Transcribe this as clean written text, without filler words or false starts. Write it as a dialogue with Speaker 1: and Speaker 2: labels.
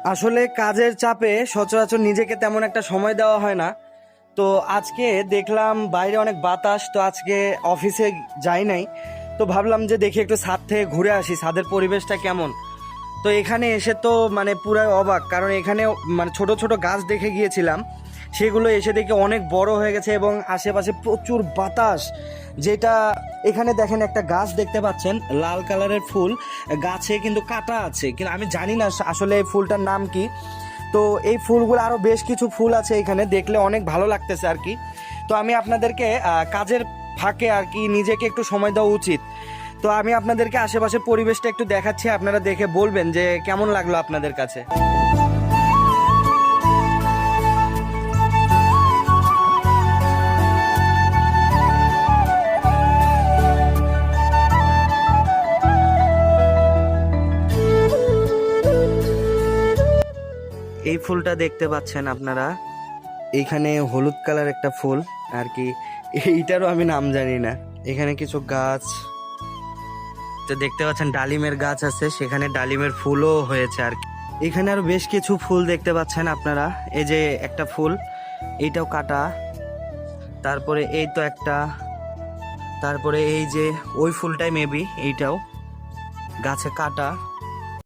Speaker 1: আসলে কাজের চাপে সচরাচর নিজেকে তেমন একটা সময় দেওয়া হয় না। তো আজকে দেখলাম বাইরে অনেক বাতাস, তো আজকে অফিসে যাই নাই। তো ভাবলাম যে দেখি একটু ছাদ থেকে ঘুরে আসি, ছাদের পরিবেশটা কেমন। তো এখানে এসে তো মানে পুরাই অবাক, কারণ এখানে মানে ছোট ছোট গাছ দেখে গিয়েছিলাম, সেগুলো এসে দেখে অনেক বড় হয়ে গেছে এবং আশেপাশে প্রচুর বাতাস। যেটা এখানে দেখেন একটা গাছ দেখতে পাচ্ছেন, লাল কালারের ফুল, গাছে কিন্তু কাটা আছে, কিন্তু আমি জানি না আসলে এই ফুলটার নাম কি। তো এই ফুলগুলো আরও বেশ কিছু ফুল আছে এখানে, দেখলে অনেক ভালো লাগতেছে আর কি। তো আমি আপনাদেরকে কাজের ফাঁকে আর কি নিজেকে একটু সময় দেওয়া উচিত। তো আমি আপনাদেরকে আশেপাশের পরিবেশটা একটু দেখাচ্ছি, আপনারা দেখে বলবেন যে কেমন লাগলো আপনাদের কাছে। এই ফুলটা দেখতে পাচ্ছেন আপনারা, এইখানে হলুদ কালার একটা ফুল আর কি, এইটারও আমি নাম জানি না। এখানে কিছু গাছ তো দেখতে পাচ্ছেন, ডালিমের গাছ আছে, সেখানে ডালিমের ফুলও হয়েছে আর কি। এখানে আরো বেশ কিছু ফুল দেখতে পাচ্ছেন আপনারা, এই যে একটা ফুল, এইটাও কাটা, তারপরে এই তো একটা, তারপরে এই যে ওই ফুলটাই মেবি এইটাও গাছে কাটা।